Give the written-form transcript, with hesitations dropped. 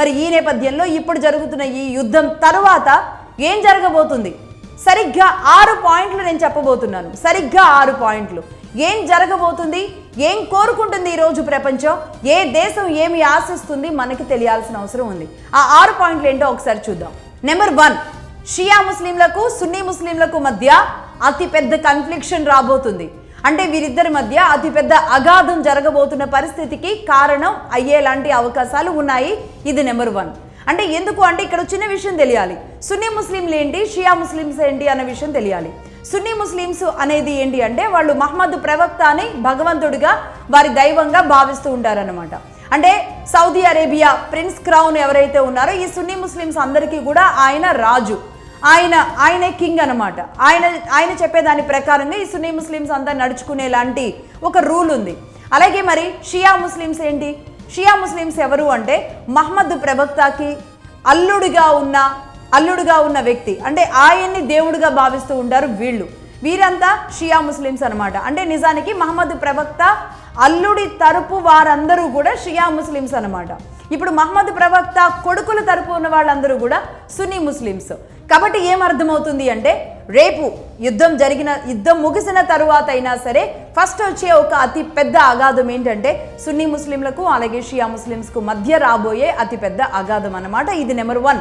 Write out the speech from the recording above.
మరి ఈ నేపథ్యంలో ఇప్పుడు జరుగుతున్న ఈ యుద్ధం తరువాత ఏం జరగబోతుంది? సరిగ్గా 6 పాయింట్లు నేను చెప్పబోతున్నాను. సరిగ్గా 6 పాయింట్లు. ఏం జరగబోతుంది, ఏం కోరుకుంటుంది ఈరోజు ప్రపంచం, ఏ దేశం ఏమి ఆశిస్తుంది మనకి తెలియాల్సిన అవసరం ఉంది. ఆ 6 పాయింట్లు ఏంటో ఒకసారి చూద్దాం. నెంబర్ 1, షియా ముస్లింలకు సున్నీ ముస్లింలకు మధ్య అతిపెద్ద కన్ఫ్లిక్షన్ రాబోతుంది. అంటే వీరిద్దరి మధ్య అతిపెద్ద అగాధం జరగబోతున్న పరిస్థితికి కారణం అయ్యేలాంటి అవకాశాలు ఉన్నాయి. ఇది నెంబర్ 1. అంటే ఎందుకు అంటే ఇక్కడ చిన్న విషయం తెలియాలి. సున్నీ ముస్లింలు ఏంటి, షియా ముస్లిమ్స్ ఏంటి అనే విషయం తెలియాలి. సున్నీ ముస్లిమ్స్ అనేది ఏంటి అంటే వాళ్ళు మహమ్మద్ ప్రవక్త అని భగవంతుడిగా వారి దైవంగా భావిస్తూ ఉంటారన్నమాట. అంటే సౌదీ అరేబియా ప్రిన్స్ క్రౌన్ ఎవరైతే ఉన్నారో ఈ సున్నీ ముస్లిమ్స్ అందరికీ కూడా ఆయన రాజు, ఆయనే కింగ్ అనమాట. ఆయన చెప్పేదాని ప్రకారంగా ఈ సున్నీ ముస్లిమ్స్ అంతా నడుచుకునేలాంటి ఒక రూల్ ఉంది. అలాగే మరి షియా ముస్లిమ్స్ ఏంటి? షియా ముస్లిమ్స్ ఎవరు అంటే మహమ్మద్ ప్రవక్తకి అల్లుడుగా ఉన్న వ్యక్తి, అంటే ఆయన్ని దేవుడిగా భావిస్తూ ఉంటారు వీరంతా షియా ముస్లిమ్స్ అనమాట. అంటే నిజానికి మహమ్మద్ ప్రవక్త అల్లుడి తరపు వారందరూ కూడా షియా ముస్లిమ్స్ అనమాట. ఇప్పుడు మహమ్మద్ ప్రవక్త కొడుకుల తరపు ఉన్న వాళ్ళందరూ కూడా సున్నీ ముస్లిమ్స్. కాబట్టి ఏమర్థమవుతుంది అంటే రేపు యుద్ధం ముగిసిన తరువాత అయినా సరే ఫస్ట్ వచ్చే ఒక అతి పెద్ద అగాధం ఏంటంటే సున్నీ ముస్లింలకు అలాగే షియా ముస్లిమ్స్కు మధ్య రాబోయే అతిపెద్ద అగాధం అన్నమాట. ఇది నెంబర్ 1.